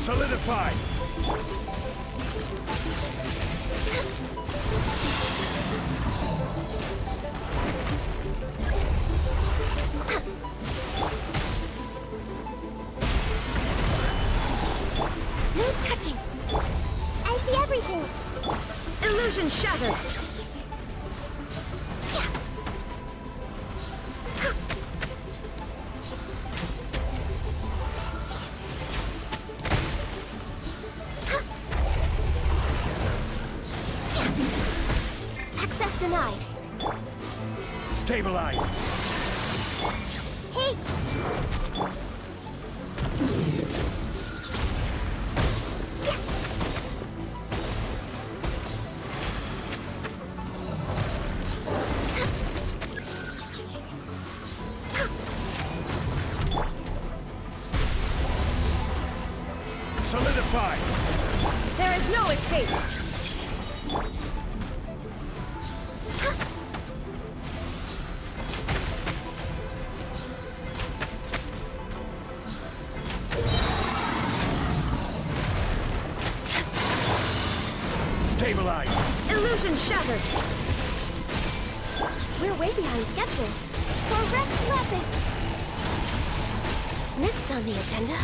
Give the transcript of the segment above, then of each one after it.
Solidify! No touching! I see everything! Illusion shattered! Access denied. Stabilize! Hey! Solidify! There is no escape! Stabilize! Illusion shattered! We're way behind schedule. For Rex Lapis! Next on the agenda...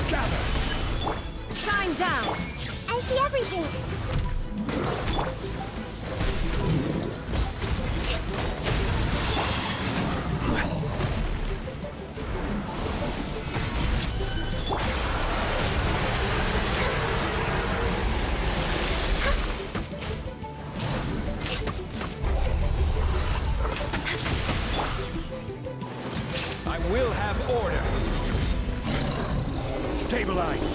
Gather! Shine down! I see everything! I will have order! Stabilize!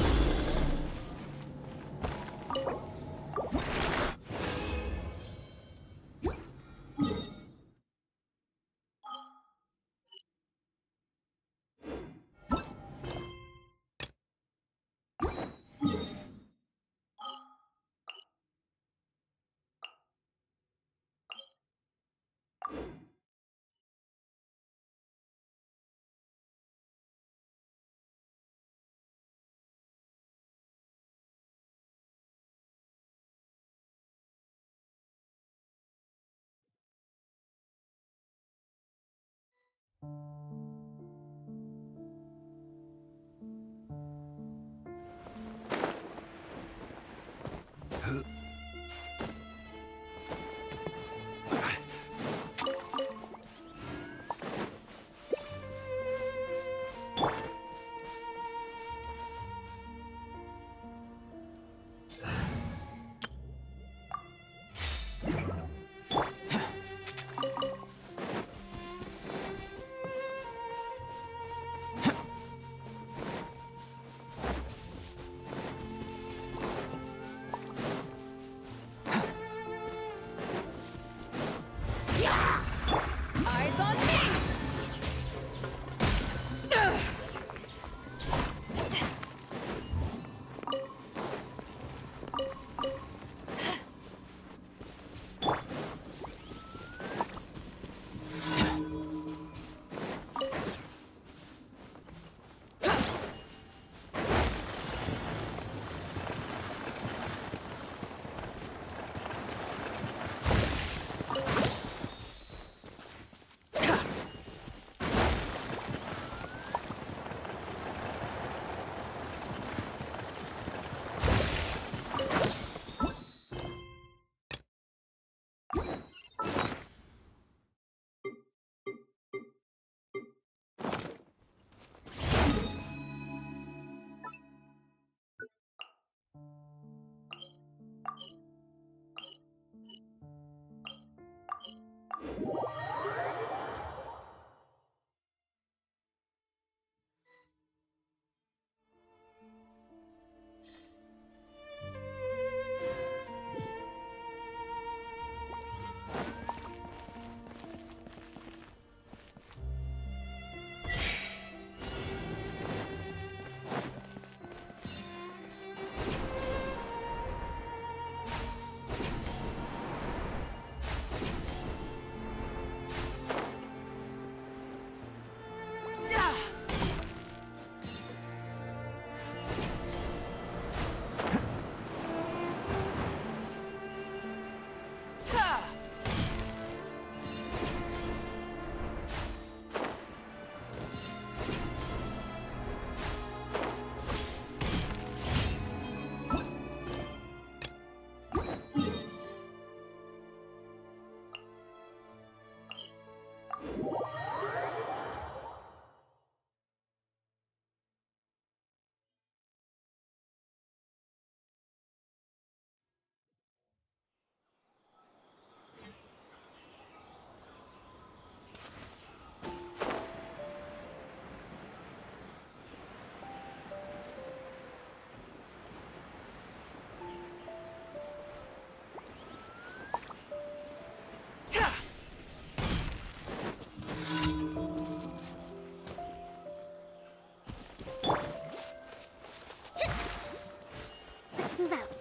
Let's move out.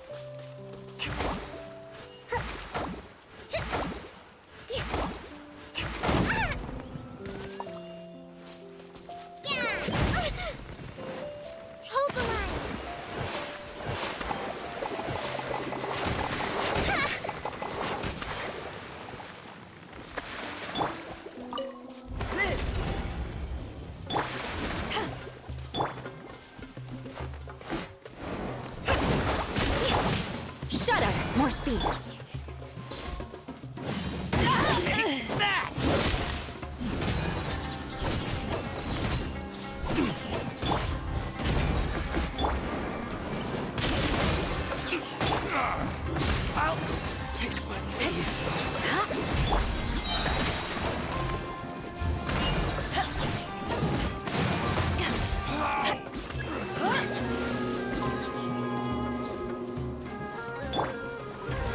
Hold the line. Shudder! More speed. Take that! I'll take my leave.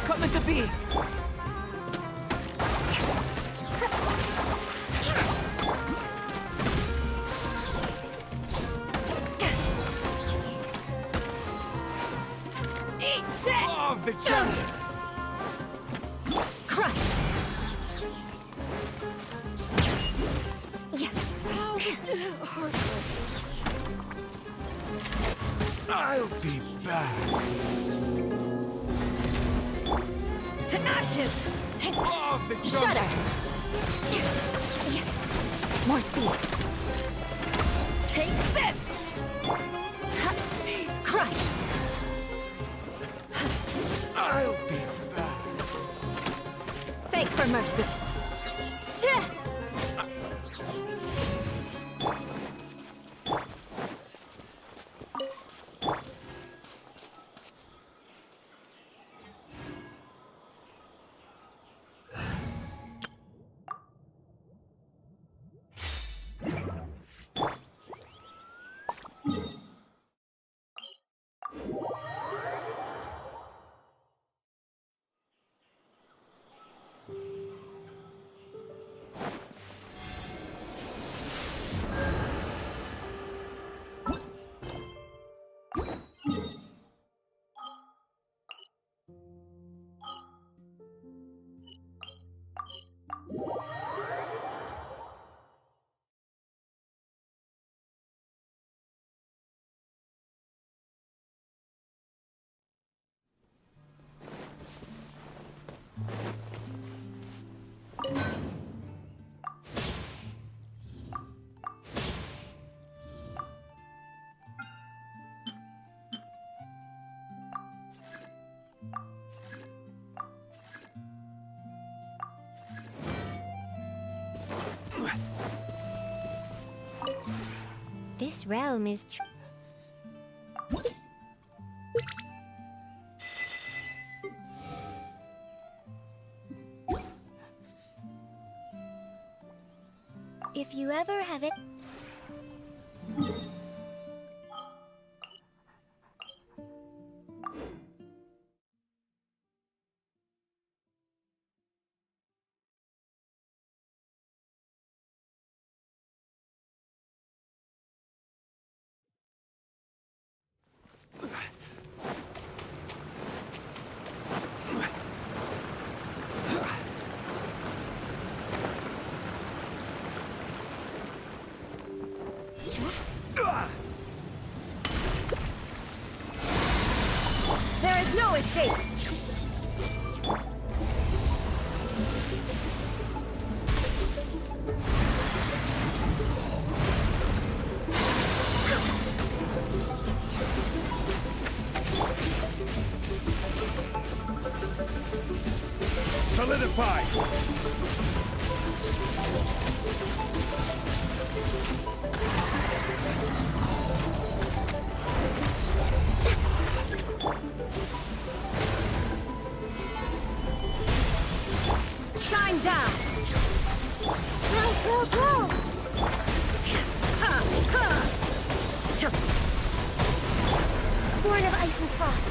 Come into being. Eat this! Law of the jungle. Crush! Yeah. How heartless. I'll be back. To ashes! Law of the jungle. Shudder! Yeah. More speed. Take this! Crush! I'll be back. Beg for mercy. Tch! This realm is If you ever have it... There is no escape! Solidify! Shine down! Roll! Born of ice and frost.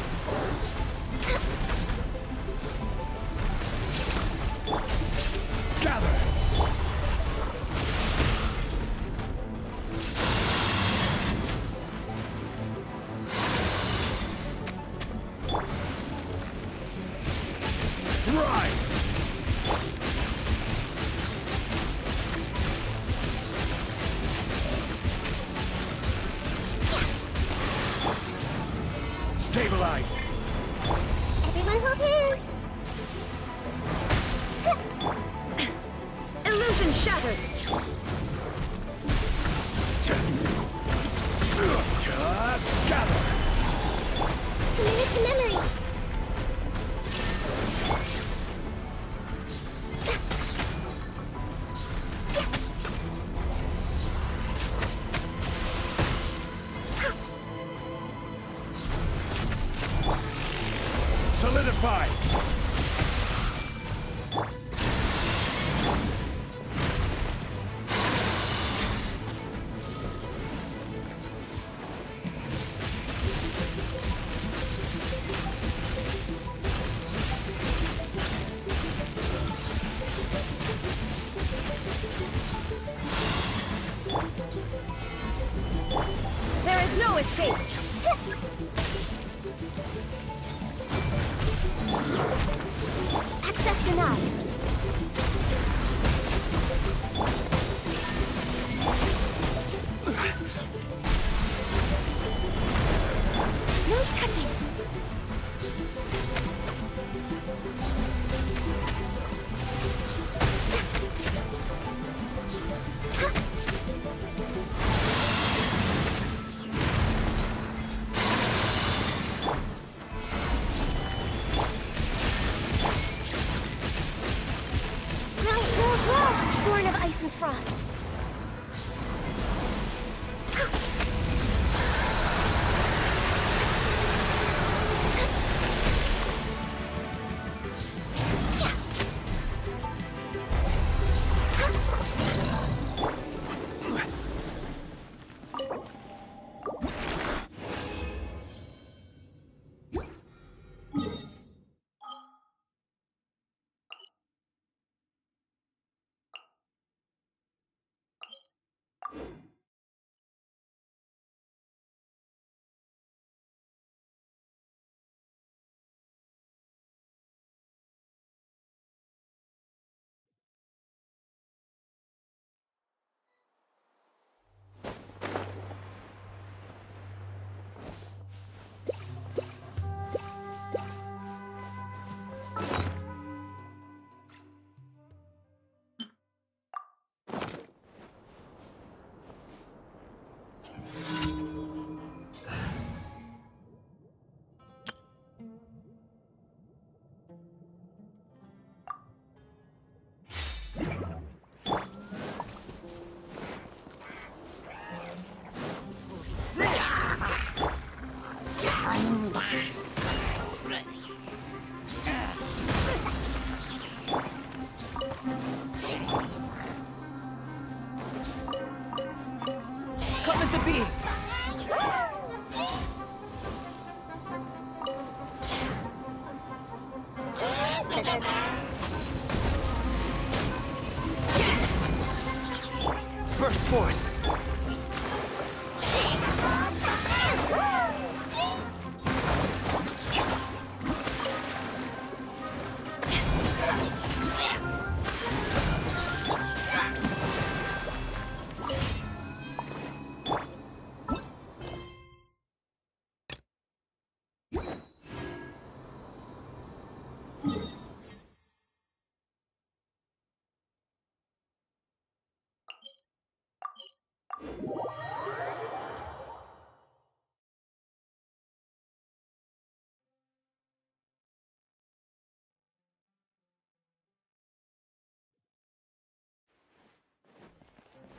Gather! Rise! Stabilize! Everyone hold hands. Illusion shattered! Gather! Commit it to memory. Solidify! There is no escape! Access denied. No touching. Roll! Born of ice and frost. come into being! Burst forth!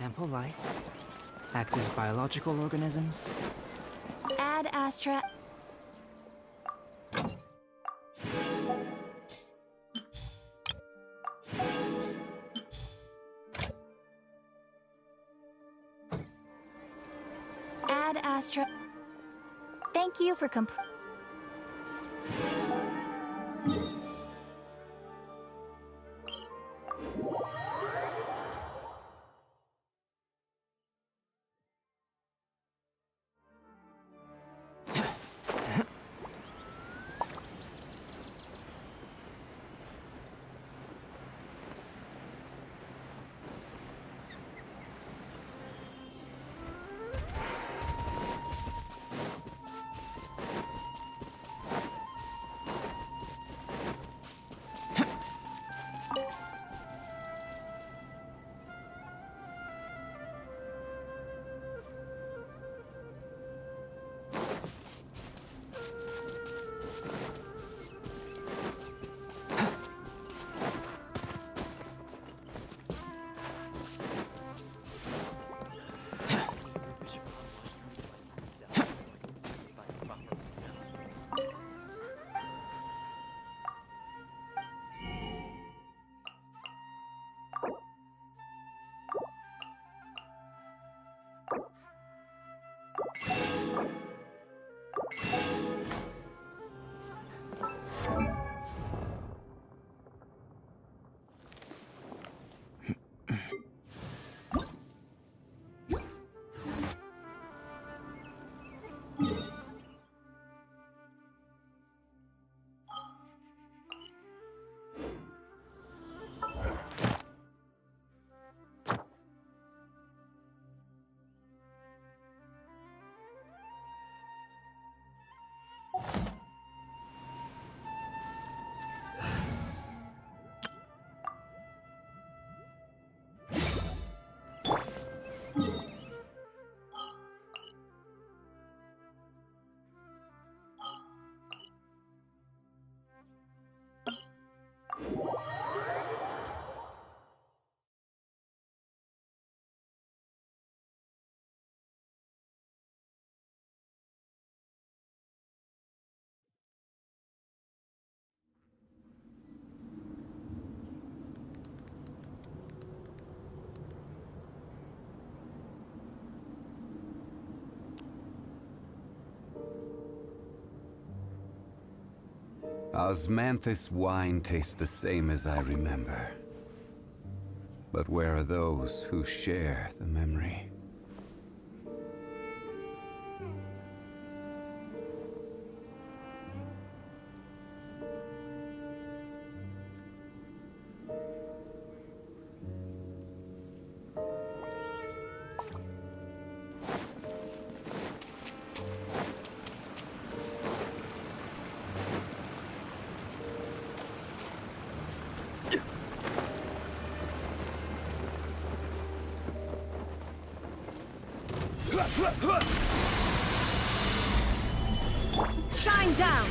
Ample light, active biological organisms. Ad Astra. Ad Astra. Thank you for Osmanthus wine tastes the same as I remember. But where are those who share the memory? Shine down!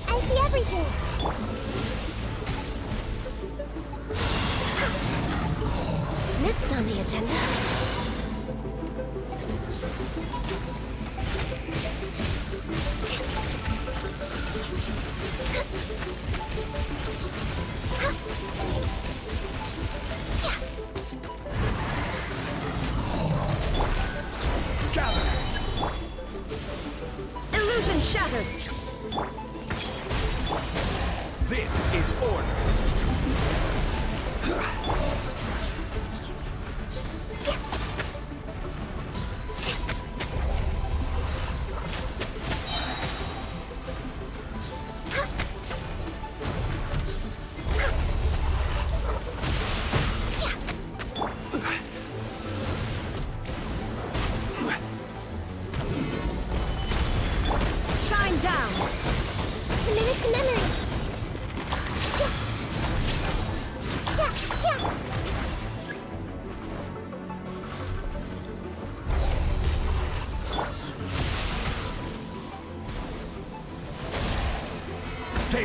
I see everything! Next on the agenda. Gather!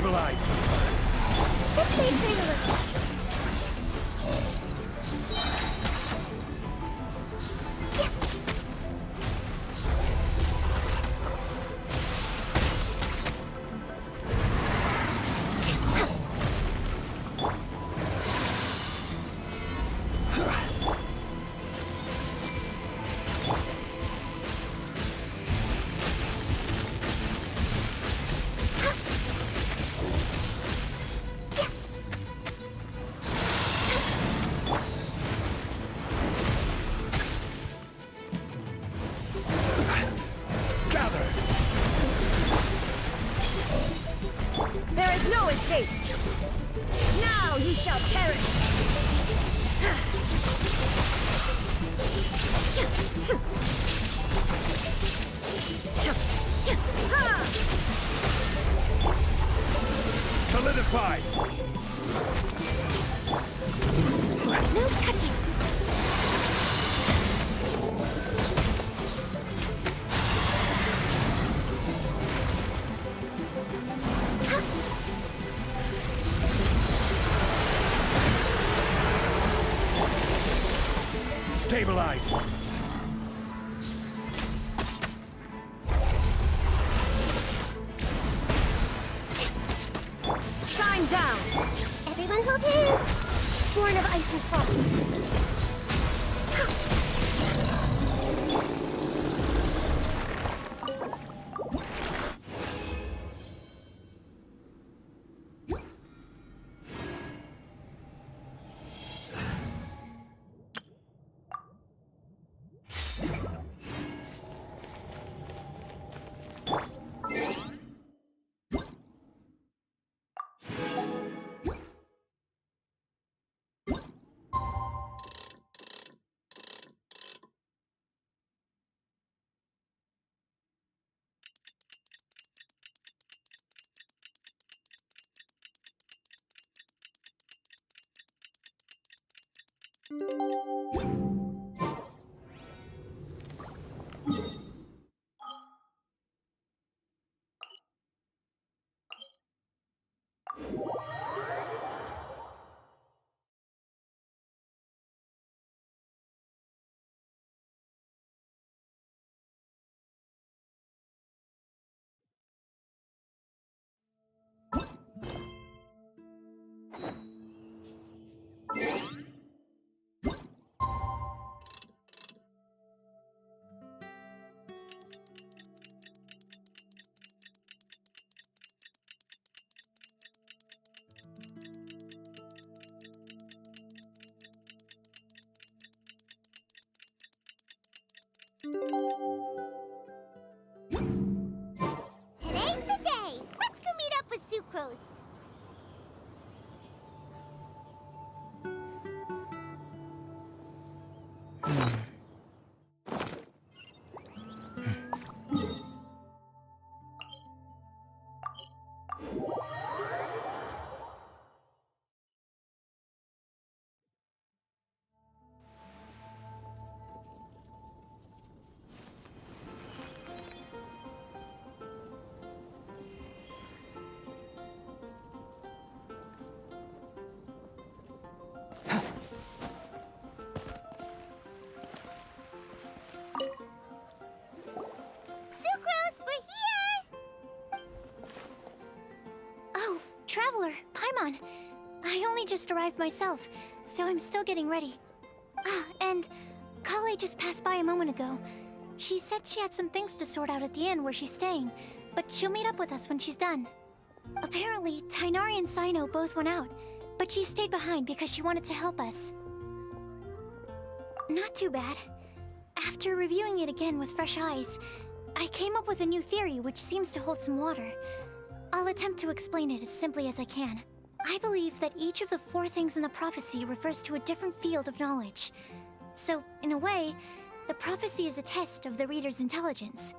Stabilize! This way for you. Gather! There is no escape. Now you shall perish. Solidify! No touching. Stabilize! Shine down. Everyone hold hands. Born of ice and frost. Today's the day. Let's go meet up with Sucrose. Sucrose, we're here! Oh, Traveler, Paimon. I only just arrived myself, so I'm still getting ready. Ah, and Kale just passed by a moment ago. She said she had some things to sort out at the inn where she's staying, but she'll meet up with us when she's done. Apparently, Tainari and Sino both went out, but she stayed behind because she wanted to help us. Not too bad. After reviewing it again with fresh eyes, I came up with a new theory which seems to hold some water. I'll attempt to explain it as simply as I can. I believe that each of the 4 things in the prophecy refers to a different field of knowledge. So, in a way, the prophecy is a test of the reader's intelligence.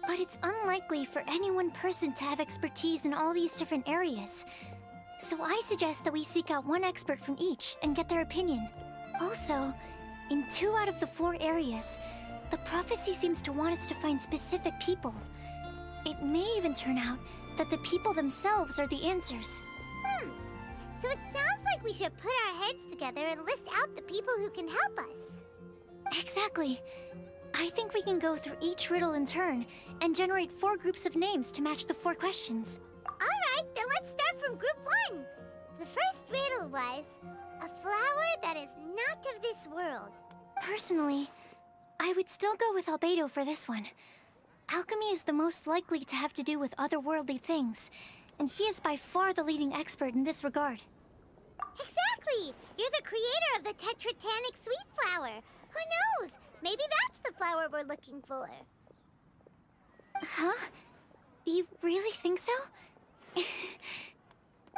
But it's unlikely for any one person to have expertise in all these different areas. So I suggest that we seek out one expert from each and get their opinion. Also, in 2 out of the 4 areas, the prophecy seems to want us to find specific people. It may even turn out that the people themselves are the answers. So it sounds like we should put our heads together and list out the people who can help us. Exactly. I think we can go through each riddle in turn and generate 4 groups of names to match the 4 questions. Alright, then let's start from group 1. The first riddle was, a flower that is not of this world. Personally, I would still go with Albedo for this one. Alchemy is the most likely to have to do with otherworldly things, and he is by far the leading expert in this regard. Exactly! You're the creator of the tetratanic sweet flower. Who knows? Maybe that's the flower we're looking for. Huh? You really think so?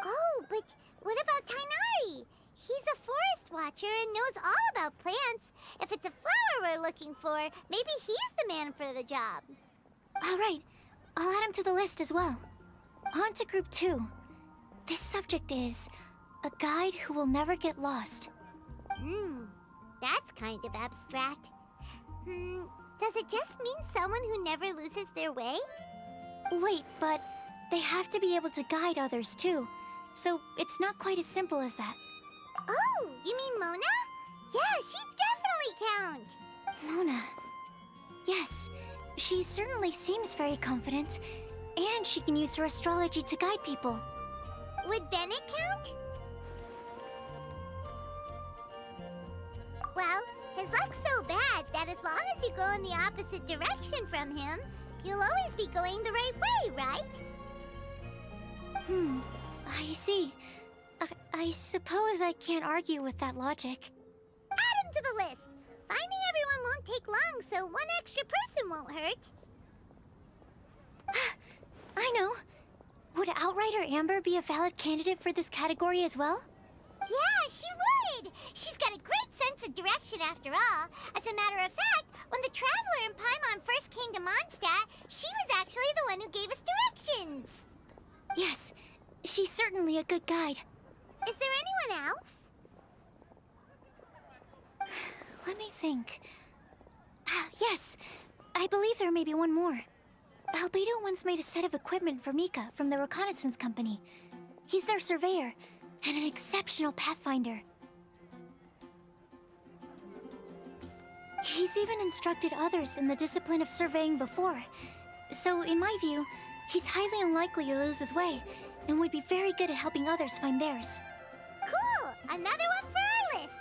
Oh, but what about Tainari? He's a forest watcher and knows all about plants. If it's a flower we're looking for, maybe he's the man for the job. All right, I'll add him to the list as well. On to group 2. This subject is a guide who will never get lost. That's kind of abstract. Does it just mean someone who never loses their way? Wait, but they have to be able to guide others too, so it's not quite as simple as that. Oh, you mean Mona? Yeah, she definitely counts. Mona. Yes, she certainly seems very confident, and she can use her astrology to guide people. Would Bennett count? Well, his luck's so bad that as long as you go in the opposite direction from him, you'll always be going the right way, right? I see. I suppose I can't argue with that logic. Add him to the list. Finding everyone won't take long, so one extra person won't hurt. I know. Would Outrider Amber be a valid candidate for this category as well? Yeah, she would! She's got a great sense of direction after all. As a matter of fact, when the Traveler and Paimon first came to Mondstadt, she was actually the one who gave us directions. Yes, she's certainly a good guide. Is there anyone else? Let me think. Yes, I believe there may be one more. Albedo once made a set of equipment for Mika from the reconnaissance company. He's their surveyor, and an exceptional pathfinder. He's even instructed others in the discipline of surveying before. So, in my view, he's highly unlikely to lose his way, and would be very good at helping others find theirs. Cool! Another one for our list!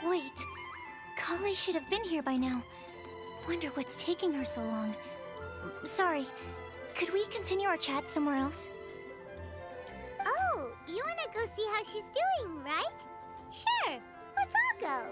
Wait, Kale should have been here by now. Wonder what's taking her so long. Sorry, could we continue our chat somewhere else? Oh, you wanna go see how she's doing, right? Sure, let's all go.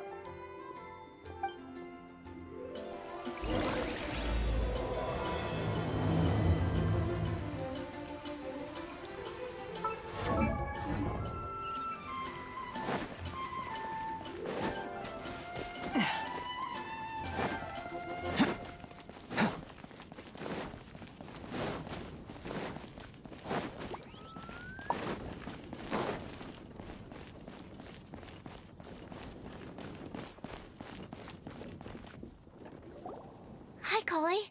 Hi, Kale.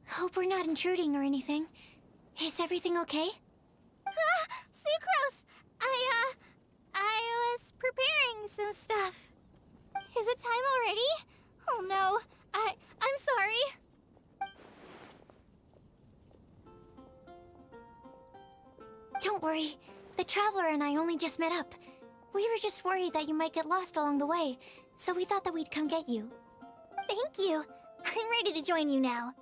Hope we're not intruding or anything. Is everything okay? Sucrose! I was preparing some stuff. Is it time already? Oh no, I'm sorry. Don't worry. The Traveler and I only just met up. We were just worried that you might get lost along the way, so we thought that we'd come get you. Thank you. I'm ready to join you now.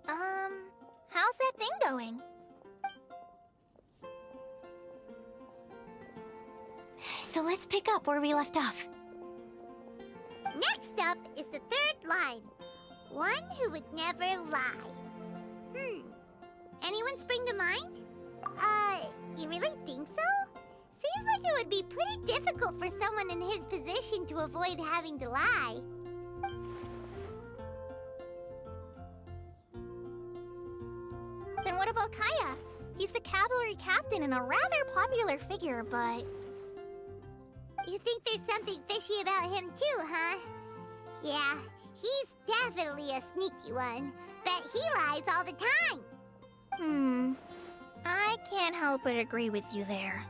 How's that thing going? So let's pick up where we left off. Next up is the third line. One who would never lie. Anyone spring to mind? You really think so? Seems like it would be pretty difficult for someone in his position to avoid having to lie. Then what about Kaya? He's the cavalry captain and a rather popular figure, but... You think there's something fishy about him too, huh? Yeah, he's definitely a sneaky one. Bet he lies all the time. I can't help but agree with you there.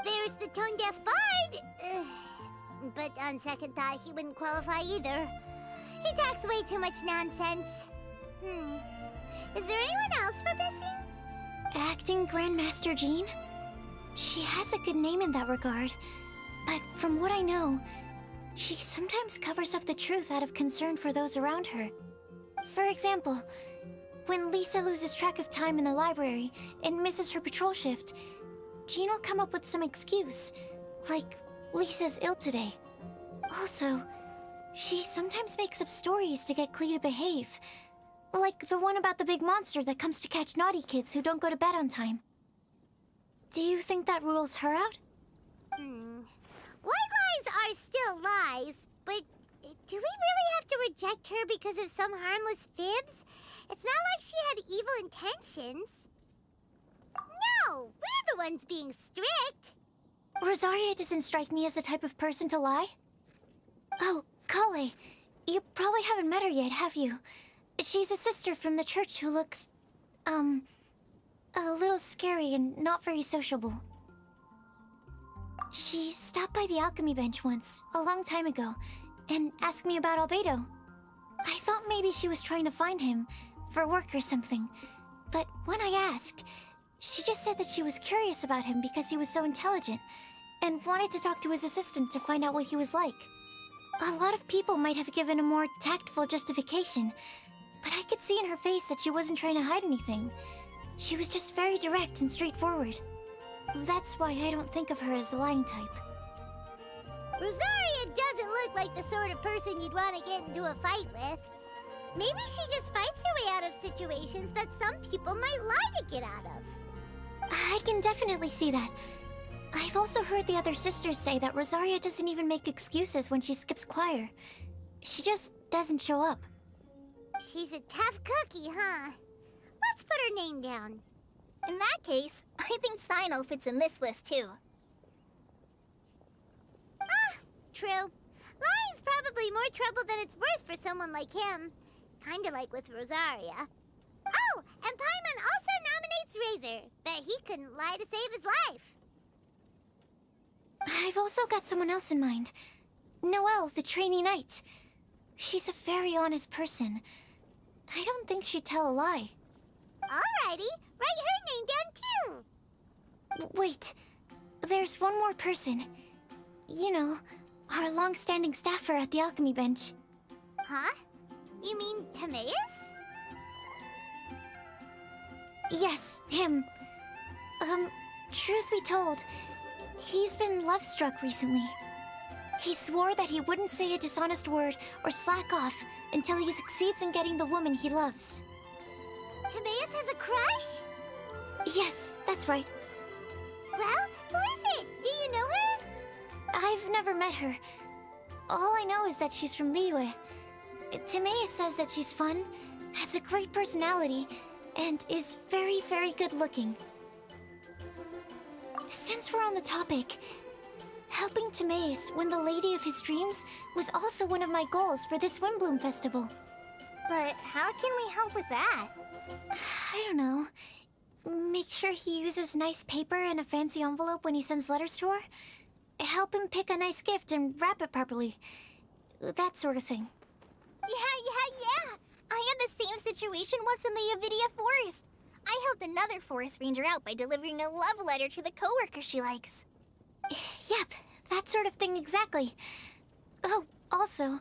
There's the tone-deaf bard. But on second thought, he wouldn't qualify either. He talks way too much nonsense. Is there anyone else we're missing? Acting Grandmaster Jean? She has a good name in that regard. But from what I know, she sometimes covers up the truth out of concern for those around her. For example, when Lisa loses track of time in the library and misses her patrol shift, Jean will come up with some excuse, like Lisa's ill today. Also, she sometimes makes up stories to get Klee to behave, like the one about the big monster that comes to catch naughty kids who don't go to bed on time. Do you think that rules her out? White lies are still lies, but do we really have to reject her because of some harmless fibs? It's not like she had evil intentions. No, we're the ones being strict. Rosaria doesn't strike me as the type of person to lie. Oh, Kale, you probably haven't met her yet, have you? She's a sister from the church who looks, a little scary and not very sociable. She stopped by the alchemy bench once, a long time ago, and asked me about Albedo. I thought maybe she was trying to find him, for work or something. But when I asked, she just said that she was curious about him because he was so intelligent, and wanted to talk to his assistant to find out what he was like. A lot of people might have given a more tactful justification, but I could see in her face that she wasn't trying to hide anything. She was just very direct and straightforward. That's why I don't think of her as the lying type. Rosaria doesn't look like the sort of person you'd want to get into a fight with. Maybe she just fights her way out of situations that some people might lie to get out of. I can definitely see that. I've also heard the other sisters say that Rosaria doesn't even make excuses when she skips choir. She just doesn't show up. She's a tough cookie, huh? Let's put her name down. In that case, I think Sinal fits in this list too. True. Lying's probably more trouble than it's worth for someone like him. Kinda like with Rosaria. Oh, and Paimon also nominates Razor. Bet he couldn't lie to save his life. I've also got someone else in mind. Noelle, the trainee knight. She's a very honest person. I don't think she'd tell a lie. Alrighty, write her name down too. Wait, there's one more person. You know, our long-standing staffer at the alchemy bench. Huh? You mean Timaeus? Yes, him. Truth be told, he's been love-struck recently. He swore that he wouldn't say a dishonest word or slack off until he succeeds in getting the woman he loves. Timaeus has a crush? Yes, that's right. Well, who is it? Do you know her? I've never met her. All I know is that she's from Liyue. Timaeus says that she's fun, has a great personality, and is very, very good looking. Since we're on the topic, helping Timaeus win the lady of his dreams was also one of my goals for this Windblume festival. But how can we help with that? I don't know. Make sure he uses nice paper and a fancy envelope when he sends letters to her. Help him pick a nice gift and wrap it properly. That sort of thing. Yeah. I had the same situation once in the Avidia Forest. I helped another forest ranger out by delivering a love letter to the coworker she likes. Yep, that sort of thing exactly. Oh, also,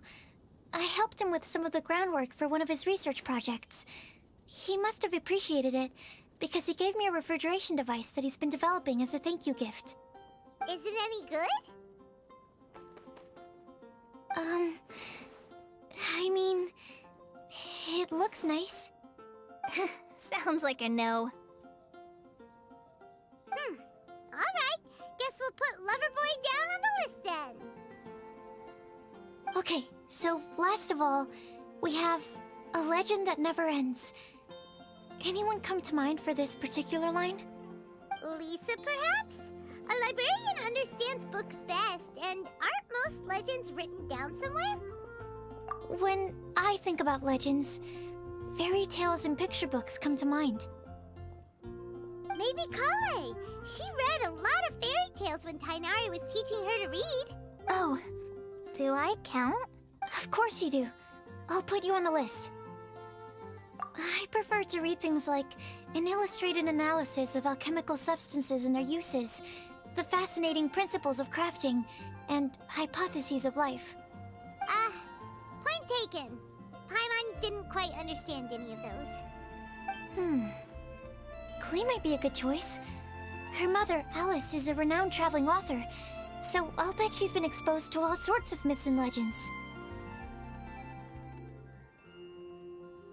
I helped him with some of the groundwork for one of his research projects. He must have appreciated it, because he gave me a refrigeration device that he's been developing as a thank you gift. Is it any good? I mean, it looks nice. Sounds like a no. Alright, guess we'll put Loverboy down on the list then. Okay, so last of all, we have a legend that never ends. Anyone come to mind for this particular line? Lisa, perhaps? A librarian understands books best, and aren't most legends written down somewhere? When I think about legends, fairy tales and picture books come to mind. Maybe Kale. She read a lot of fairy tales when Tainari was teaching her to read. Oh, do I count? Of course you do. I'll put you on the list. I prefer to read things like an illustrated analysis of alchemical substances and their uses, the fascinating principles of crafting, and hypotheses of life. Point taken. Paimon didn't quite understand any of those. Klee might be a good choice. Her mother, Alice, is a renowned traveling author, so I'll bet she's been exposed to all sorts of myths and legends.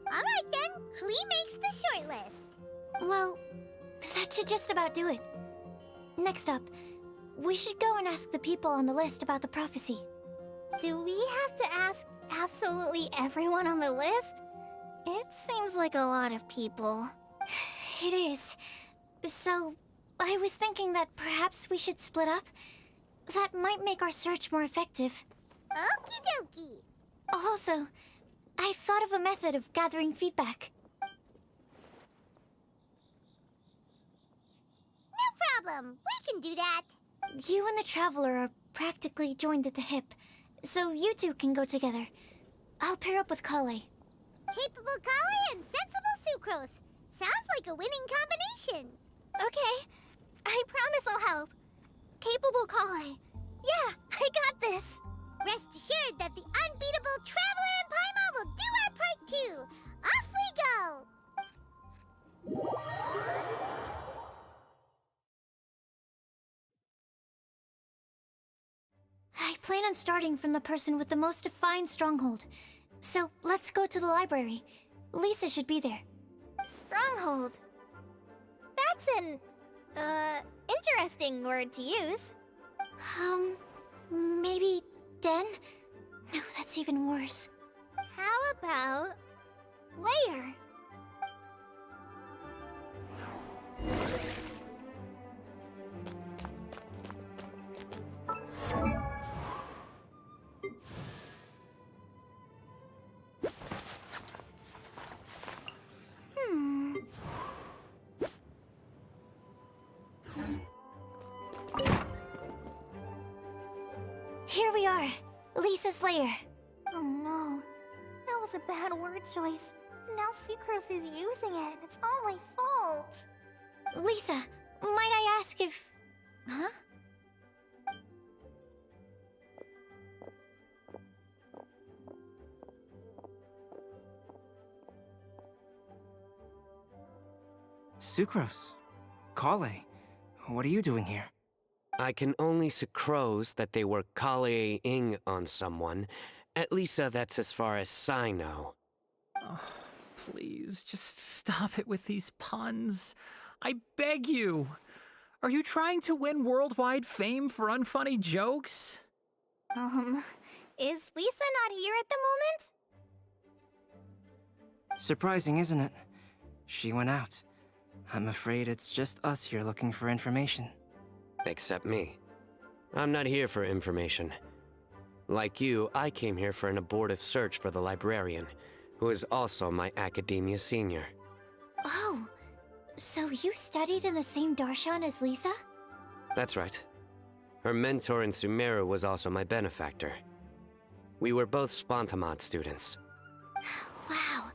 Alright then, Klee makes the short list. Well, that should just about do it. Next up, we should go and ask the people on the list about the prophecy. Do we have to ask absolutely everyone on the list? It seems like a lot of people. It is. So, I was thinking that perhaps we should split up. That might make our search more effective. Okie dokie. Also, I've thought of a method of gathering feedback. No problem. We can do that. You and the Traveler are practically joined at the hip, so you two can go together. I'll pair up with Kale. Capable Kale and sensible Sucrose. Sounds like a winning combination. Okay, I promise I'll help. Capable Kale. Yeah, I got this. Rest assured that the unbeatable Traveler and Paimon will do our part too. Off we go. I plan on starting from the person with the most defined stronghold. So let's go to the library. Lisa should be there. Stronghold. That's an, interesting word to use. Maybe den? No, that's even worse. How about layer? Here we are, Lisa's lair. Oh no, that was a bad word choice. Now Sucrose is using it. It's all my fault. Lisa, might I ask if... Huh? Sucrose. Kale. What are you doing here? I can only sucrose that they were Kale-ing on someone. At least that's as far as I know. Oh, please, just stop it with these puns. I beg you. Are you trying to win worldwide fame for unfunny jokes? Is Lisa not here at the moment? Surprising, isn't it? She went out. I'm afraid it's just us here looking for information. Except me. I'm not here for information. Like you, I came here for an abortive search for the librarian, who is also my academia senior. Oh, so you studied in the same darshan as Lisa? That's right. Her mentor in Sumeru was also my benefactor. We were both Spontamod students. Wow,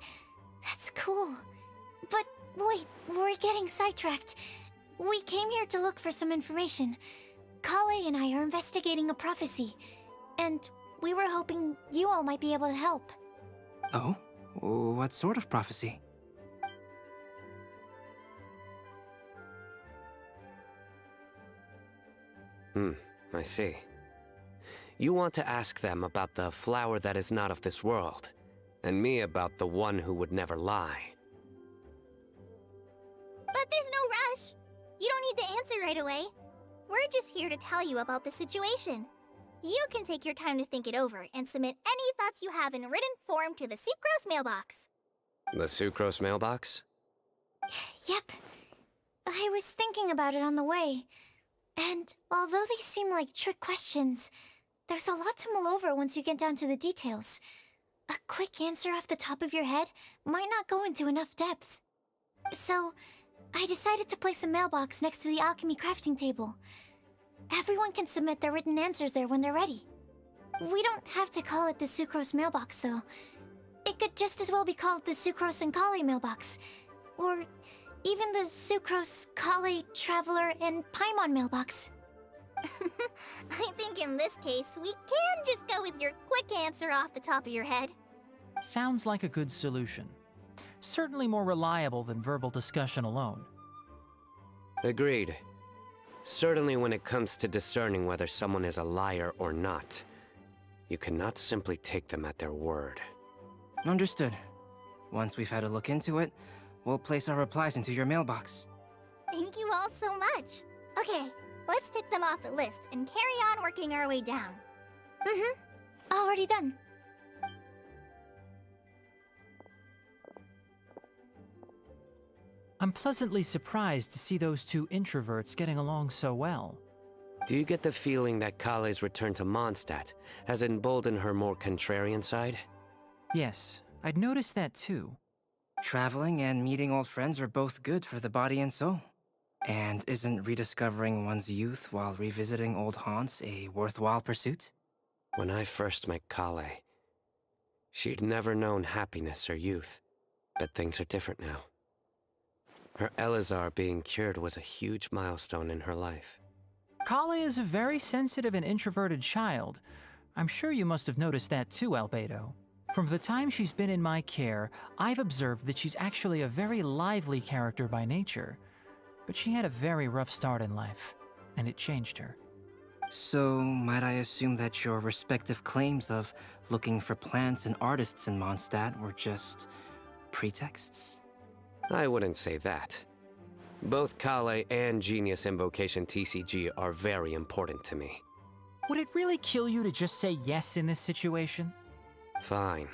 that's cool. But wait, we're getting sidetracked. We came here to look for some information. Kale and I are investigating a prophecy, and we were hoping you all might be able to help. Oh? What sort of prophecy? I see. You want to ask them about the flower that is not of this world, and me about the one who would never lie. But there's no rush. You don't need to answer right away. We're just here to tell you about the situation. You can take your time to think it over and submit any thoughts you have in written form to the Sucrose mailbox. The Sucrose mailbox? Yep. I was thinking about it on the way. And although they seem like trick questions, there's a lot to mull over once you get down to the details. A quick answer off the top of your head might not go into enough depth. So, I decided to place a mailbox next to the alchemy crafting table. Everyone can submit their written answers there when they're ready. We don't have to call it the Sucrose mailbox, though. It could just as well be called the Sucrose and Kale mailbox. Or even the Sucrose, Kale, Traveler, and Paimon mailbox. I think in this case, we can just go with your quick answer off the top of your head. Sounds like a good solution. Certainly more reliable than verbal discussion alone. Agreed. Certainly when it comes to discerning whether someone is a liar or not, you cannot simply take them at their word. Understood. Once we've had a look into it, we'll place our replies into your mailbox. Thank you all so much. Okay, let's tick them off the list and carry on working our way down. Already done. I'm pleasantly surprised to see those two introverts getting along so well. Do you get the feeling that Kale's return to Mondstadt has emboldened her more contrarian side? Yes, I'd noticed that too. Traveling and meeting old friends are both good for the body and soul. And isn't rediscovering one's youth while revisiting old haunts a worthwhile pursuit? When I first met Kale, she'd never known happiness or youth. But things are different now. Her Elazar being cured was a huge milestone in her life. Kale is a very sensitive and introverted child. I'm sure you must have noticed that too, Albedo. From the time she's been in my care, I've observed that she's actually a very lively character by nature. But she had a very rough start in life, and it changed her. So, might I assume that your respective claims of looking for plants and artists in Mondstadt were just pretexts? I wouldn't say that. Both Kale and Genius Invocation TCG are very important to me. Would it really kill you to just say yes in this situation? Fine.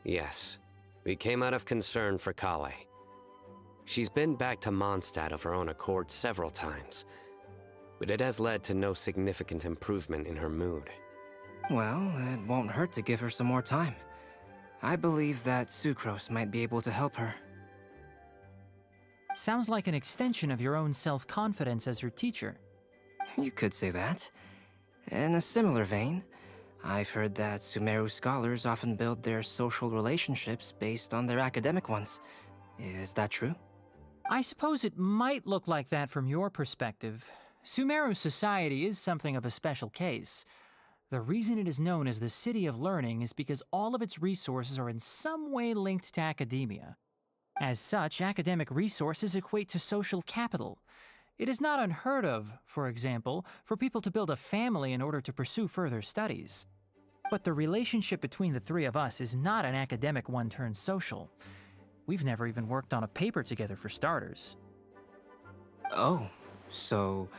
Yes. We came out of concern for Kale. She's been back to Mondstadt of her own accord several times, but it has led to no significant improvement in her mood. Well, it won't hurt to give her some more time. I believe that Sucrose might be able to help her. Sounds like an extension of your own self-confidence as her teacher. You could say that. In a similar vein, I've heard that Sumeru scholars often build their social relationships based on their academic ones. Is that true? I suppose it might look like that from your perspective. Sumeru society is something of a special case. The reason it is known as the City of Learning is because all of its resources are in some way linked to academia. As such, academic resources equate to social capital. It is not unheard of, for example, for people to build a family in order to pursue further studies. But the relationship between the three of us is not an academic one turned social. We've never even worked on a paper together for starters. Oh, so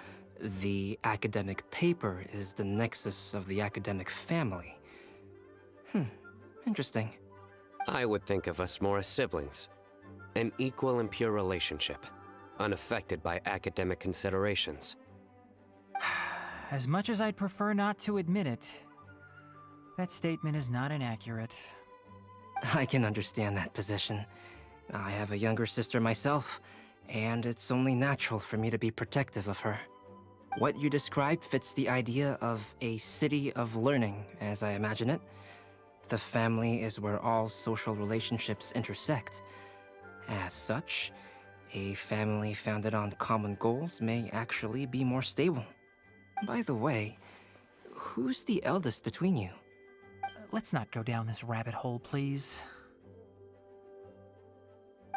the academic paper is the nexus of the academic family. Interesting. I would think of us more as siblings. An equal and pure relationship, unaffected by academic considerations. As much as I'd prefer not to admit it, that statement is not inaccurate. I can understand that position. I have a younger sister myself, and it's only natural for me to be protective of her. What you describe fits the idea of a city of learning, as I imagine it. The family is where all social relationships intersect. As such, a family founded on common goals may actually be more stable. By the way, who's the eldest between you? Let's not go down this rabbit hole, please.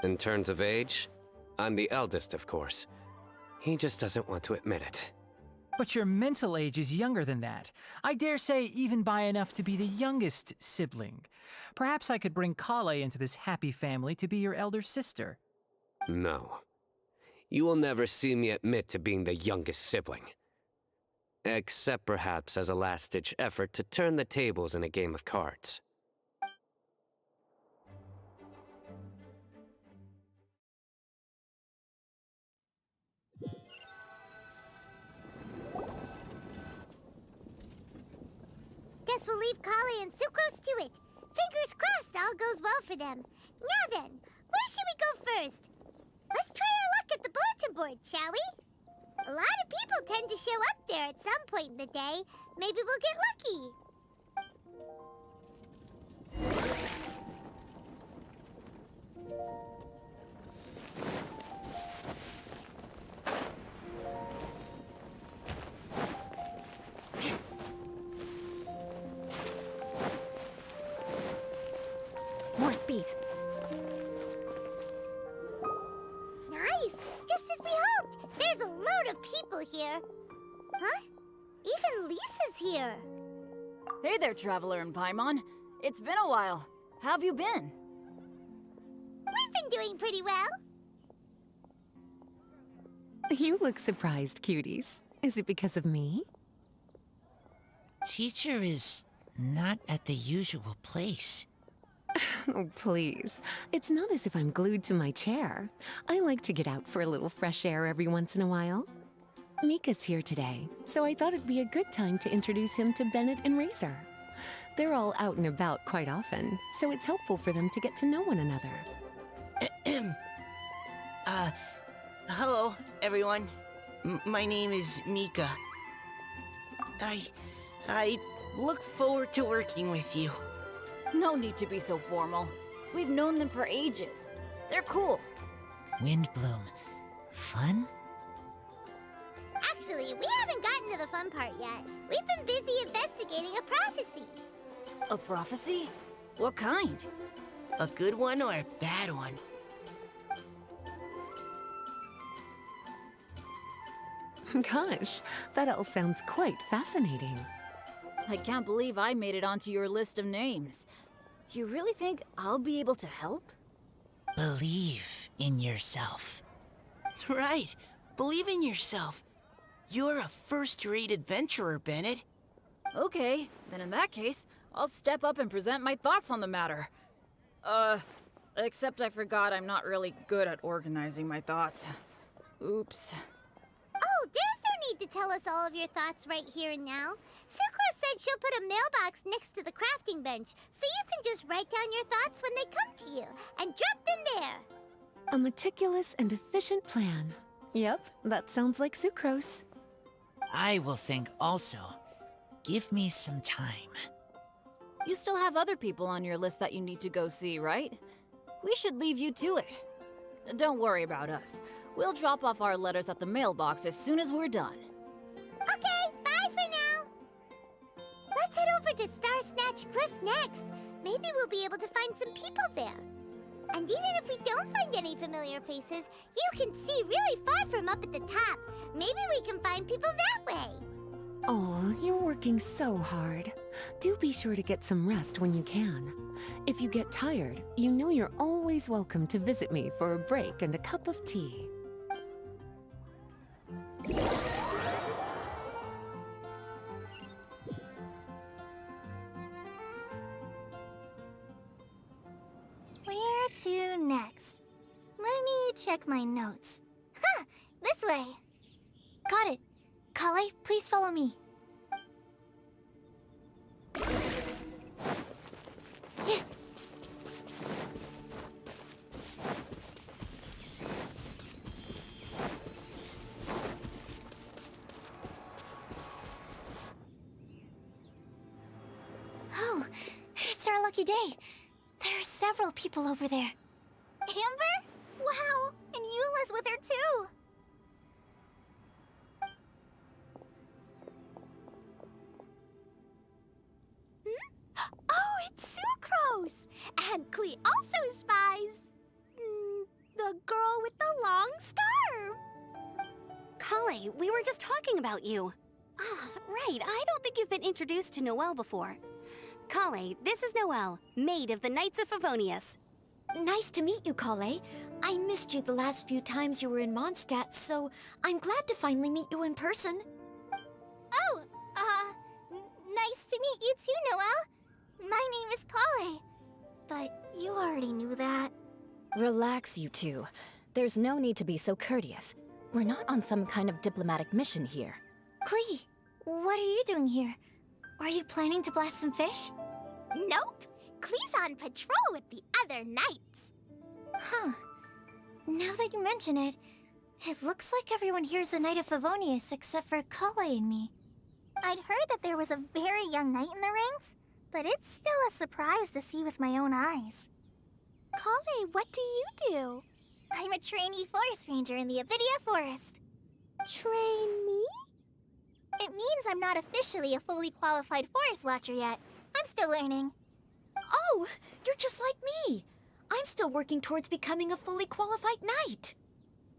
In terms of age, I'm the eldest, of course. He just doesn't want to admit it. But your mental age is younger than that. I dare say even by enough to be the youngest sibling. Perhaps I could bring Kale into this happy family to be your elder sister. No. You will never see me admit to being the youngest sibling. Except perhaps as a last-ditch effort to turn the tables in a game of cards. Guess we'll leave Kale and Sucrose to it. Fingers crossed all goes well for them. Now then, where should we go first? Let's try our scoreboard, shall we? A lot of people tend to show up there at some point in the day. Maybe we'll get lucky. More speed. Nice! Just as we hoped! There's a load of people here. Huh? Even Lisa's here. Hey there, Traveler and Paimon. It's been a while. How have you been? We've been doing pretty well. You look surprised, cuties. Is it because of me? Teacher is not at the usual place. Oh, please. It's not as if I'm glued to my chair. I like to get out for a little fresh air every once in a while. Mika's here today, so I thought it'd be a good time to introduce him to Bennett and Razor. They're all out and about quite often, so it's helpful for them to get to know one another. Hello, everyone. My name is Mika. I look forward to working with you. No need to be so formal. We've known them for ages. They're cool. Windblume. Fun? Actually, we haven't gotten to the fun part yet. We've been busy investigating a prophecy. A prophecy? What kind? A good one or a bad one? Gosh, that all sounds quite fascinating. I can't believe I made it onto your list of names. You really think I'll be able to help? Believe in yourself. Right. Believe in yourself. You're a first-rate adventurer, Bennett. Okay, then in that case, I'll step up and present my thoughts on the matter. Except I forgot I'm not really good at organizing my thoughts. Oops. Oh, there's no need to tell us all of your thoughts right here and now. Sucrose said she'll put a mailbox next to the crafting bench, so you can just write down your thoughts when they come to you, and drop them there. A meticulous and efficient plan. Yep, that sounds like Sucrose. I will think also. Give me some time. You still have other people on your list that you need to go see, right? We should leave you to it. Don't worry about us. We'll drop off our letters at the mailbox as soon as we're done. Okay, bye for now. Let's head over to Star Snatch Cliff next. Maybe we'll be able to find some people there. And even if we don't find any familiar faces, you can see really far from up at the top. Maybe we can find people that way. Oh, you're working so hard. Do be sure to get some rest when you can. If you get tired, you know you're always welcome to visit me for a break and a cup of tea. Where to next? Let me check my notes. Huh, this way. Got it. Kale, please follow me. Yeah. Oh, it's our lucky day. There are several people over there. Amber? Wow, and Eula's with her too. Oh, it's Sucrose! And Klee also spies the girl with the long scarf. Kale, we were just talking about you. Ah, right. I don't think you've been introduced to Noelle before. Kale, this is Noelle, maid of the Knights of Favonius. Nice to meet you, Kale. I missed you the last few times you were in Mondstadt, so I'm glad to finally meet you in person. Oh, nice to meet you too, Noelle. My name is Kale. But you already knew that. Relax, you two. There's no need to be so courteous. We're not on some kind of diplomatic mission here. Klee, what are you doing here? Are you planning to blast some fish? Nope. Klee's on patrol with the other knights. Huh. Now that you mention it, It looks like everyone here's a Knight of Favonius except for Kale and me. I'd heard that there was a very young knight in the ranks, but it's still a surprise to see with my own eyes. Kale, what do you do? I'm a trainee forest ranger in the Avidia Forest. Trainee? It means I'm not officially a fully qualified forest watcher yet. I'm still learning. Oh, you're just like me. I'm still working towards becoming a fully qualified knight.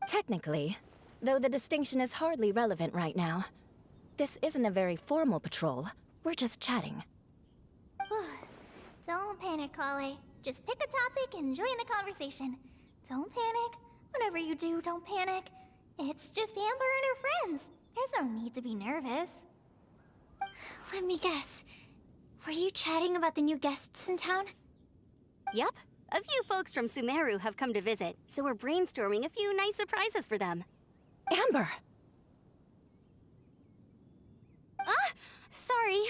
Technically, though the distinction is hardly relevant right now. This isn't a very formal patrol. We're just chatting. Don't panic, Kale. Just pick a topic and join the conversation. Don't panic. Whatever you do, don't panic. It's just Amber and her friends. There's no need to be nervous. Let me guess. Were you chatting about the new guests in town? Yup. A few folks from Sumeru have come to visit, so we're brainstorming a few nice surprises for them. Amber! Sorry,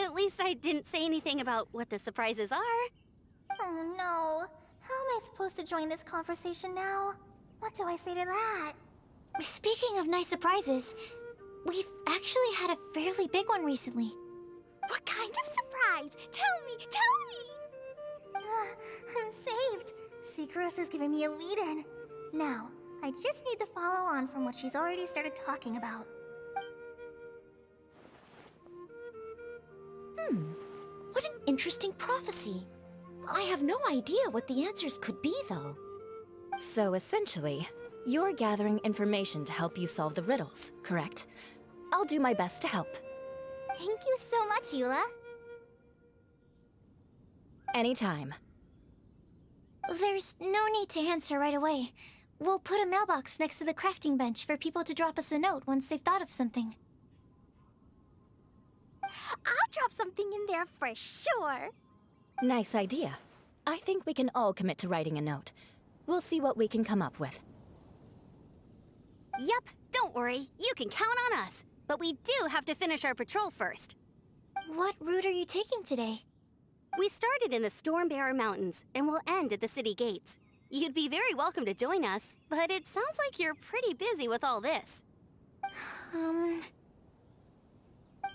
At least I didn't say anything about what the surprises are. Oh no. How am I supposed to join this conversation now? What do I say to that? Speaking of nice surprises, we've actually had a fairly big one recently. What kind of surprise? Tell me! I'm saved. Secros is giving me a lead-in. Now, I just need to follow on from what she's already started talking about. What an interesting prophecy. I have no idea what the answers could be, though. So essentially, you're gathering information to help you solve the riddles, correct? I'll do my best to help. Thank you so much, Eula. Anytime. There's no need to answer right away. We'll put a mailbox next to the crafting bench for people to drop us a note once they've thought of something. I'll drop something in there for sure. Nice idea. I think we can all commit to writing a note. We'll see what we can come up with. Yup, don't worry. You can count on us. But we do have to finish our patrol first. What route are you taking today? We started in the Stormbearer Mountains, and we'll end at the city gates. You'd be very welcome to join us, but it sounds like you're pretty busy with all this.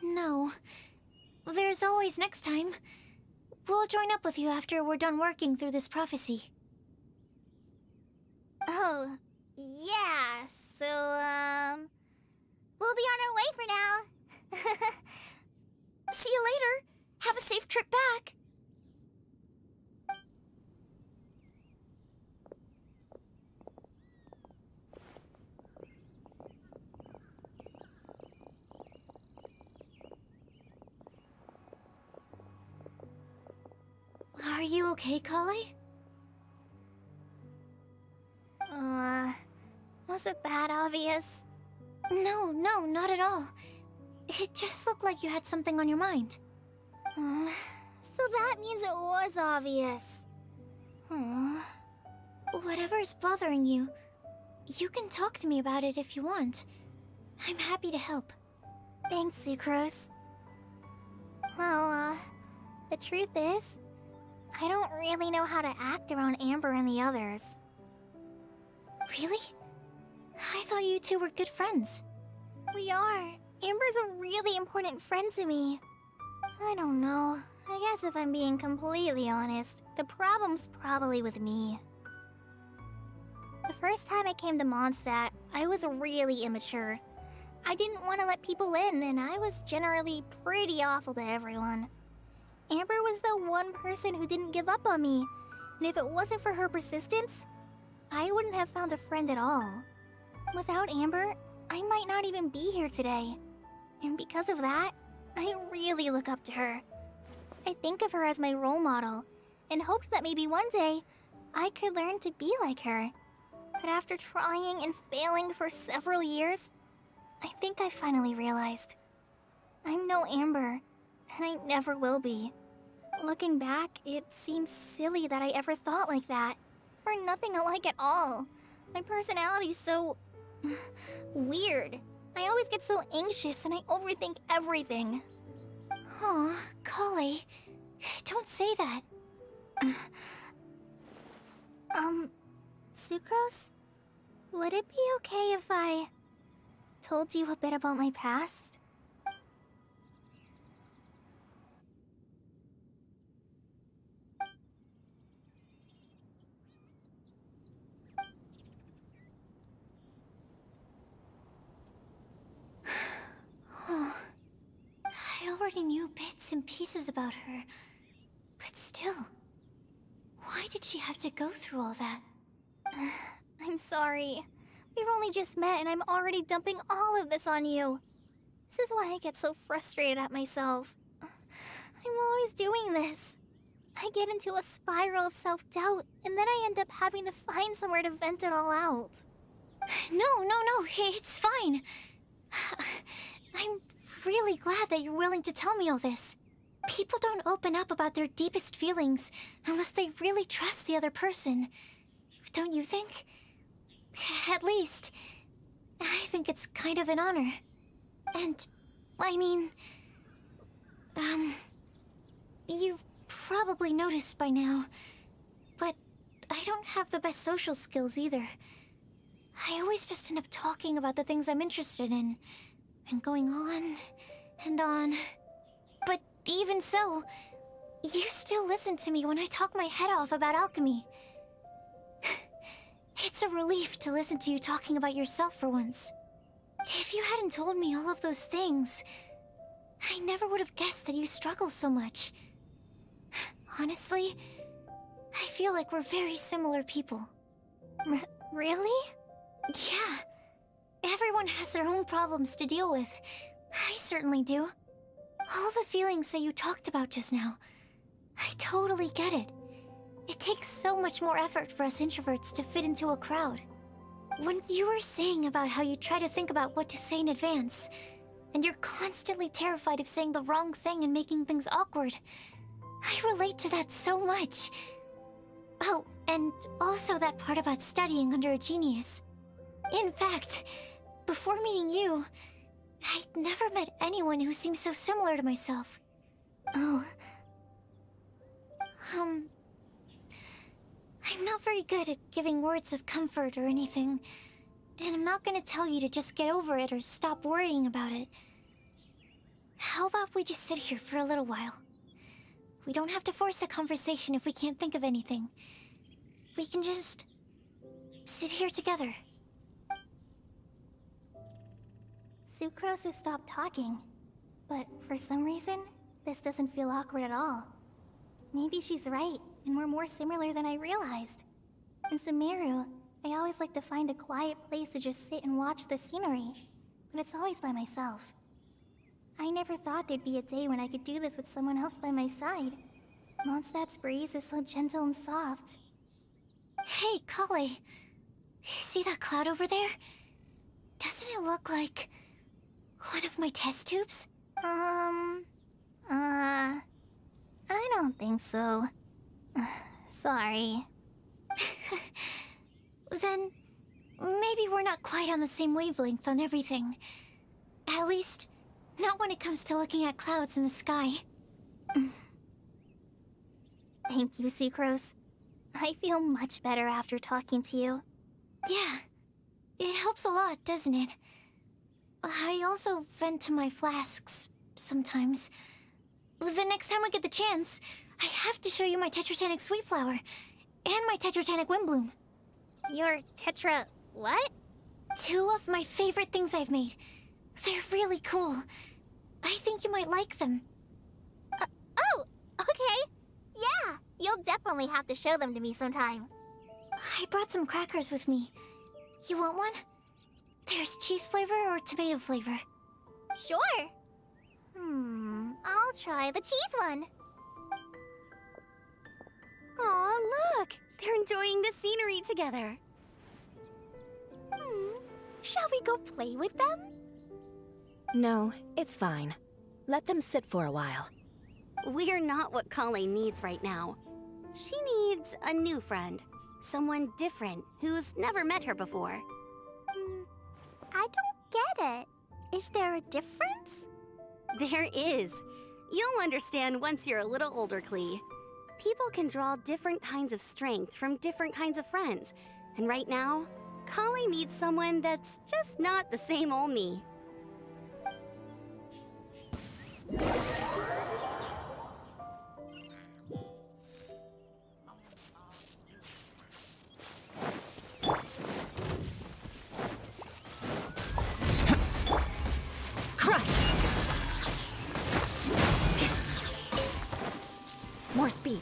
No. There's always next time. We'll join up with you after we're done working through this prophecy. Oh, yeah, so, we'll be on our way for now. See you later. Have a safe trip back. Are you okay, Kale? Was it that obvious? No, not at all. It just looked like you had something on your mind. So that means it was obvious. Whatever's bothering you, you can talk to me about it if you want. I'm happy to help. Thanks, Sucrose. Well, the truth is, I don't really know how to act around Amber and the others. Really? I thought you two were good friends. We are. Amber's a really important friend to me. I don't know. I guess if I'm being completely honest, the problem's probably with me. The first time I came to Mondstadt, I was really immature. I didn't want to let people in, and I was generally pretty awful to everyone. Amber was the one person who didn't give up on me, and if it wasn't for her persistence, I wouldn't have found a friend at all. Without Amber, I might not even be here today. And because of that, I really look up to her. I think of her as my role model, and hoped that maybe one day, I could learn to be like her. But after trying and failing for several years, I think I finally realized. I'm no Amber, and I never will be. Looking back, it seems silly that I ever thought like that. We're nothing alike at all. My personality's so... weird. I always get so anxious and I overthink everything. Aw, Kale. Don't say that. Sucrose? Would it be okay if I told you a bit about my past? Oh, I already knew bits and pieces about her. But still, why did she have to go through all that? I'm sorry. We've only just met and I'm already dumping all of this on you. This is why I get so frustrated at myself. I'm always doing this. I get into a spiral of self-doubt, and then I end up having to find somewhere to vent it all out. No, it's fine. I'm really glad that you're willing to tell me all this. People don't open up about their deepest feelings unless they really trust the other person. Don't you think? At least, I think it's kind of an honor. And, I mean... You've probably noticed by now, but I don't have the best social skills either. I always just end up talking about the things I'm interested in, and going on and on. But even so, you still listen to me when I talk my head off about alchemy. It's a relief to listen to you talking about yourself for once. If you hadn't told me all of those things, I never would have guessed that you struggle so much. Honestly, I feel like we're very similar people. Really? Yeah. Everyone has their own problems to deal with. I certainly do. All the feelings that you talked about just now, I totally get it. It takes so much more effort for us introverts to fit into a crowd. When you were saying about how you try to think about what to say in advance, and you're constantly terrified of saying the wrong thing and making things awkward, I relate to that so much. Oh, and also that part about studying under a genius. In fact, before meeting you, I'd never met anyone who seemed so similar to myself. Oh. I'm not very good at giving words of comfort or anything, and I'm not gonna tell you to just get over it or stop worrying about it. How about we just sit here for a little while? We don't have to force a conversation if we can't think of anything. We can just sit here together. Sucrose has stopped talking, but for some reason, this doesn't feel awkward at all. Maybe she's right, and we're more similar than I realized. In Sumeru, I always like to find a quiet place to just sit and watch the scenery, but it's always by myself. I never thought there'd be a day when I could do this with someone else by my side. Mondstadt's breeze is so gentle and soft. Hey, Kale. See that cloud over there? Doesn't it look like one of my test tubes? I don't think so. Sorry. Then, maybe we're not quite on the same wavelength on everything. At least, not when it comes to looking at clouds in the sky. Thank you, Sucrose. I feel much better after talking to you. Yeah, it helps a lot, doesn't it? I also vent to my flasks sometimes. The next time I get the chance, I have to show you my Tetratanic Sweet Flower and my Tetratanic Windblume. Your Tetra... what? 2 of my favorite things I've made. They're really cool. I think you might like them. Oh, okay. Yeah, you'll definitely have to show them to me sometime. I brought some crackers with me. You want one? There's cheese flavor or tomato flavor. Sure. I'll try the cheese one. Aw, look! They're enjoying the scenery together. Shall we go play with them? No, it's fine. Let them sit for a while. We're not what Kale needs right now. She needs a new friend. Someone different, who's never met her before. I don't get it. Is there a difference? There is. You'll understand once you're a little older, Klee. People can draw different kinds of strength from different kinds of friends, And right now, Kali needs someone that's just not the same old me. Crush! More speed.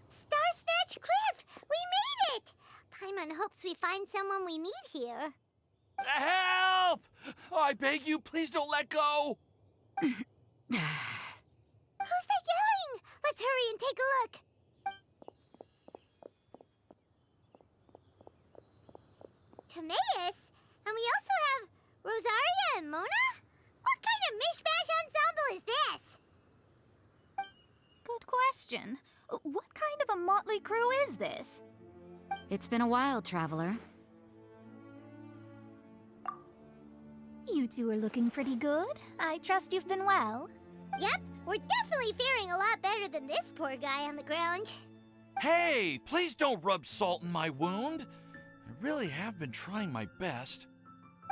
Star-Snatch Cliff! We made it! Paimon hopes we find someone we need here. Help! Oh, I beg you, please don't let go! Who's that yelling? Let's hurry and take a look. Timaeus? And we also have Rosaria and Mona? What kind of mishmash ensemble is this? Good question. What kind of a motley crew is this? It's been a while, Traveler. You two are looking pretty good. I trust you've been well. Yep, we're definitely faring a lot better than this poor guy on the ground. Hey, please don't rub salt in my wound. I really have been trying my best.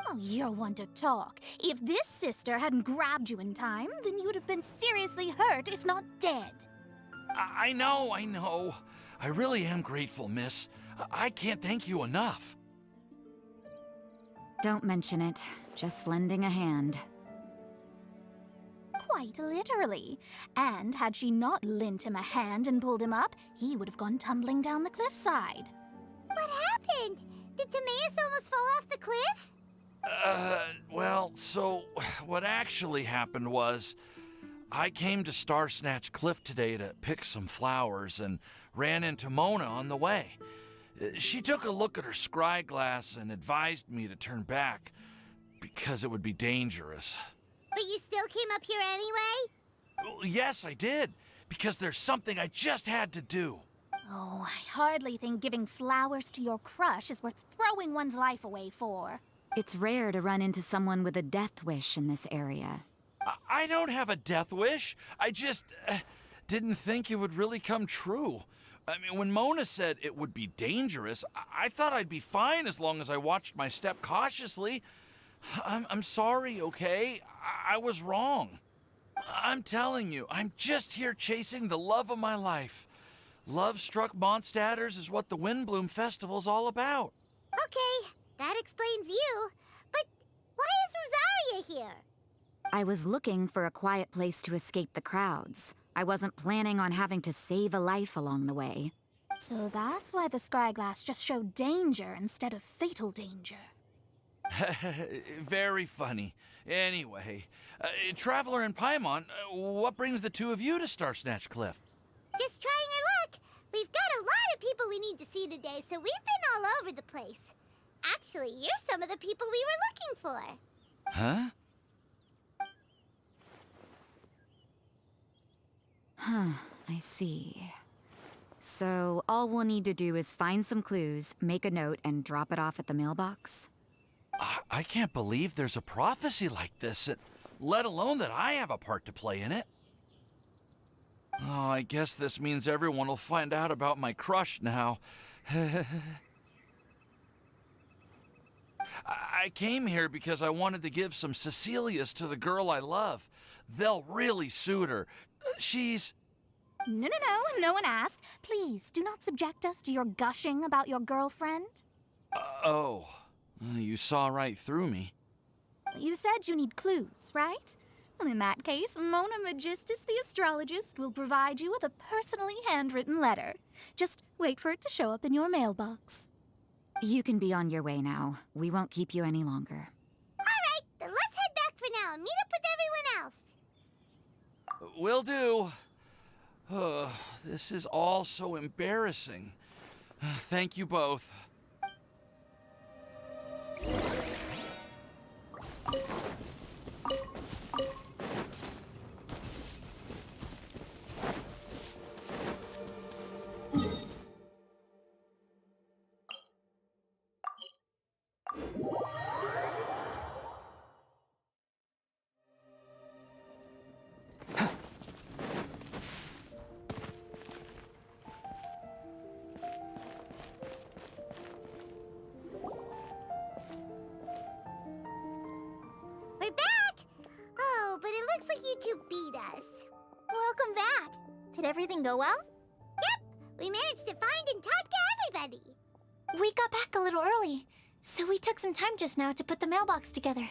Oh, you're one to talk. If this sister hadn't grabbed you in time, then you would have been seriously hurt, if not dead. I know. I really am grateful, miss. I can't thank you enough. Don't mention it. Just lending a hand. Quite literally. And had she not lent him a hand and pulled him up, he would have gone tumbling down the cliffside. What happened? Did Timaeus almost fall off the cliff? Well, so what actually happened was I came to Star-Snatch Cliff today to pick some flowers and ran into Mona on the way. She took a look at her scry glass and advised me to turn back because it would be dangerous. But you still came up here anyway? Well, yes, I did, because there's something I just had to do. Oh, I hardly think giving flowers to your crush is worth throwing one's life away for. It's rare to run into someone with a death wish in this area. I don't have a death wish. I just didn't think it would really come true. I mean, when Mona said it would be dangerous, I thought I'd be fine as long as I watched my step cautiously. I'm sorry, okay? I was wrong. I'm telling you, I'm just here chasing the love of my life. Love-struck Mondstadters is what the Windblume Festival's all about. Okay, that explains you. But why is Rosaria here? I was looking for a quiet place to escape the crowds. I wasn't planning on having to save a life along the way. So that's why the scryglass just showed danger instead of fatal danger. Very funny. Anyway, Traveler and Paimon, what brings the two of you to Star-Snatch Cliff? Just trying our luck. We've got a lot of people we need to see today, so we've been all over the place. Actually, you're some of the people we were looking for. Huh? I see. So all we'll need to do is find some clues, make a note, and drop it off at the mailbox? I can't believe there's a prophecy like this, let alone that I have a part to play in it. Oh, I guess this means everyone will find out about my crush now. I came here because I wanted to give some Cecilias to the girl I love. They'll really suit her. She's... No one asked. Please, do not subject us to your gushing about your girlfriend. Oh, you saw right through me. You said you need clues, right? Well, in that case, Mona Magistus the astrologist will provide you with a personally handwritten letter. Just wait for it to show up in your mailbox. You can be on your way now. We won't keep you any longer. All right, then let's head back for now and meet up with everyone else. Will do. This is all so embarrassing. Thank you both. rescued us. Welcome back. Did everything go well? Yep, we managed to find and talk to everybody. We got back a little early, so we took some time just now to put the mailbox together.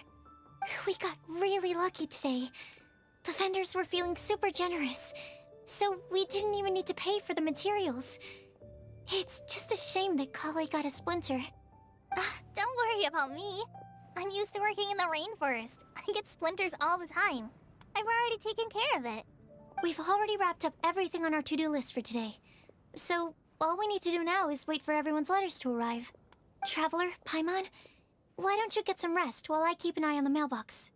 We got really lucky today. The vendors were feeling super generous, so we didn't even need to pay for the materials. It's just a shame that Kale got a splinter. Don't worry about me. I'm used to working in the rainforest. I get splinters all the time. I've already taken care of it. We've already wrapped up everything on our to-do list for today. So, all we need to do now is wait for everyone's letters to arrive. Traveler, Paimon, why don't you get some rest while I keep an eye on the mailbox?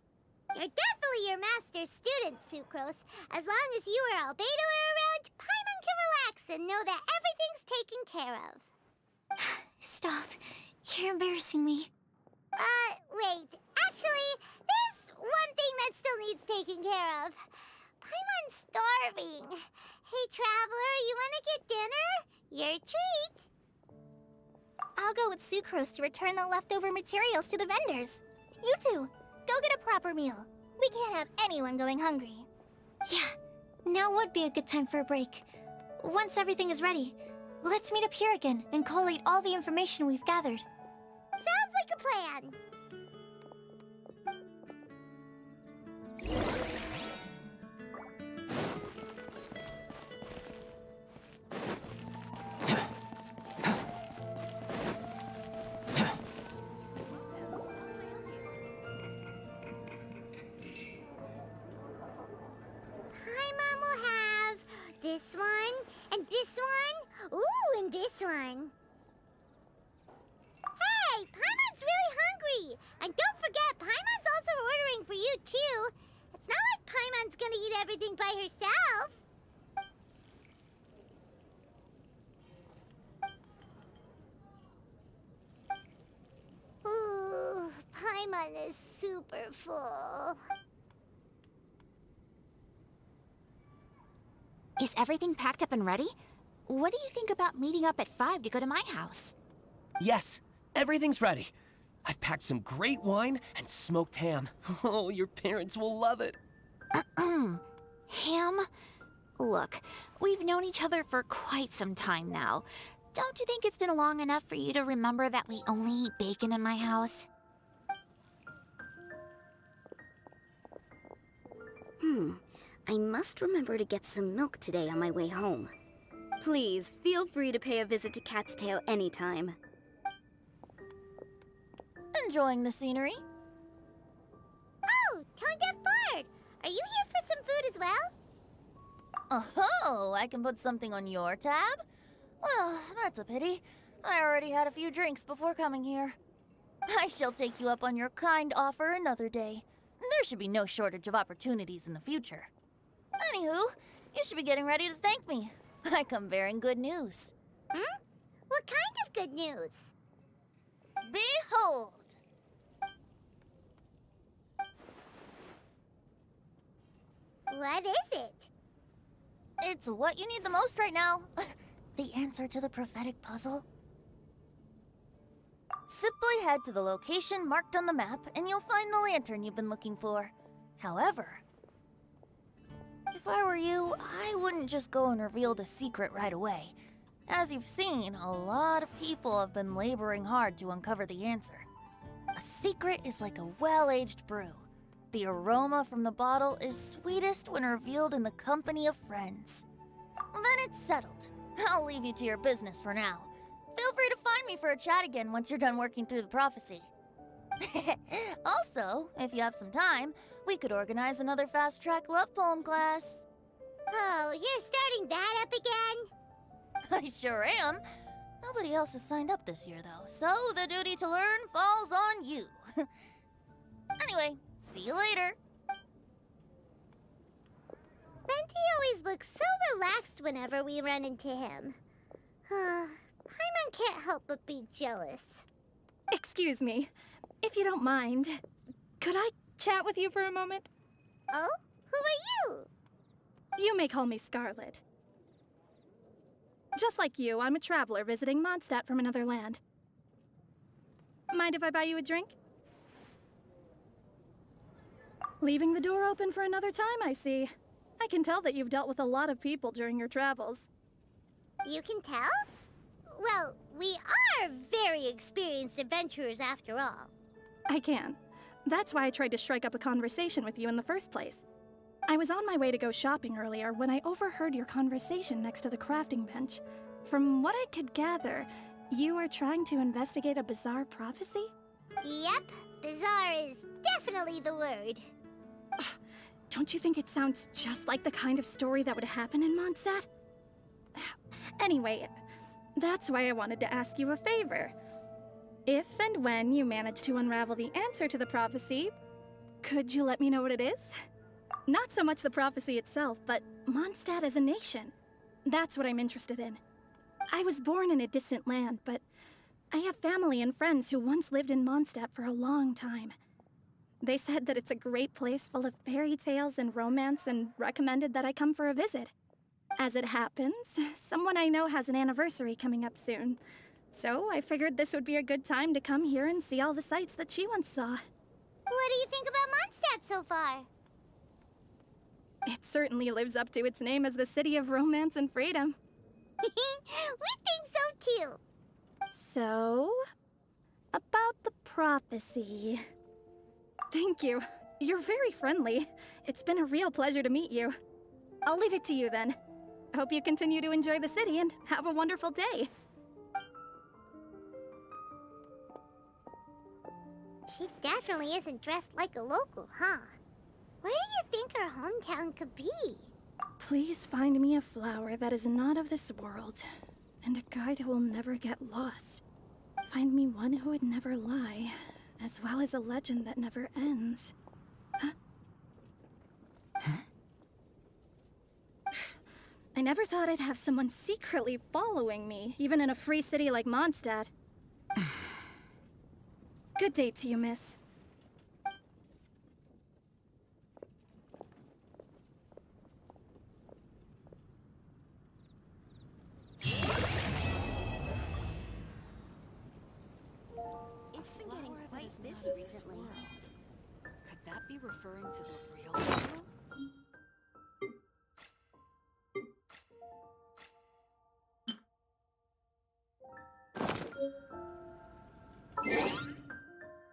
You're definitely your master's student, Sucrose. As long as you or Albedo are around, Paimon can relax and know that everything's taken care of. Stop. You're embarrassing me. Wait. Actually, there's one thing that still needs taking care of. Paimon's starving. Hey, Traveler, you wanna get dinner? Your treat. I'll go with Sucrose to return the leftover materials to the vendors. You two, go get a proper meal. We can't have anyone going hungry. Yeah, now would be a good time for a break. Once everything is ready, let's meet up here again and collate all the information we've gathered. Sounds like a plan. Paimon will have this one, and this one, ooh, and this one. Hey, Paimon's really hungry! And don't forget, Paimon's also ordering for you, too. It's not like Paimon's gonna eat everything by herself. Ooh, Paimon is super full. Is everything packed up and ready? What do you think about meeting up at 5 to go to my house? Yes, everything's ready. I've packed some great wine and smoked ham. Oh, your parents will love it. Ham? Look, we've known each other for quite some time now. Don't you think it's been long enough for you to remember that we only eat bacon in my house? I must remember to get some milk today on my way home. Please, feel free to pay a visit to Cat's Tail anytime. Enjoying the scenery? Oh, Tone Deaf Bard! Are you here for some food as well? Oh, I can put something on your tab? Well, that's a pity. I already had a few drinks before coming here. I shall take you up on your kind offer another day. There should be no shortage of opportunities in the future. Anywho, you should be getting ready to thank me. I come bearing good news. What kind of good news? Behold! What is it? It's what you need the most right now. The answer to the prophetic puzzle. Simply head to the location marked on the map and you'll find the lantern you've been looking for. However, if I were you, I wouldn't just go and reveal the secret right away. As you've seen, a lot of people have been laboring hard to uncover the answer. A secret is like a well-aged brew. The aroma from the bottle is sweetest when revealed in the company of friends. Then it's settled. I'll leave you to your business for now. Feel free to find me for a chat again once you're done working through the prophecy. Also, if you have some time, we could organize another fast-track love poem class. Oh, you're starting that up again? I sure am. Nobody else has signed up this year, though, so the duty to learn falls on you. Anyway, see you later. Venti always looks so relaxed whenever we run into him. Paimon can't help but be jealous. Excuse me, if you don't mind, could I chat with you for a moment? Oh? Who are you? You may call me Scarlet. Just like you, I'm a traveler visiting Mondstadt from another land. Mind if I buy you a drink? Leaving the door open for another time, I see. I can tell that you've dealt with a lot of people during your travels. You can tell? Well, we are very experienced adventurers after all. I can. That's why I tried to strike up a conversation with you in the first place. I was on my way to go shopping earlier when I overheard your conversation next to the crafting bench. From what I could gather, you are trying to investigate a bizarre prophecy? Yep, bizarre is definitely the word. Don't you think it sounds just like the kind of story that would happen in Mondstadt? Anyway, that's why I wanted to ask you a favor. If and when you manage to unravel the answer to the prophecy, could you let me know what it is? Not so much the prophecy itself, but Mondstadt as a nation. That's what I'm interested in. I was born in a distant land, but I have family and friends who once lived in Mondstadt for a long time. They said that it's a great place full of fairy tales and romance and recommended that I come for a visit. As it happens, someone I know has an anniversary coming up soon. So I figured this would be a good time to come here and see all the sights that she once saw. What do you think about Mondstadt so far? It certainly lives up to its name as the city of romance and freedom. We think so too. So, about the prophecy. Thank you. You're very friendly. It's been a real pleasure to meet you. I'll leave it to you then. Hope you continue to enjoy the city and have a wonderful day. She definitely isn't dressed like a local, huh? Where do you think her hometown could be? Please find me a flower that is not of this world, and a guide who will never get lost. Find me one who would never lie, as well as a legend that never ends. Huh? I never thought I'd have someone secretly following me, even in a free city like Mondstadt. Good day to you, miss. It's been getting quite busy recently. Could that be referring to the real world?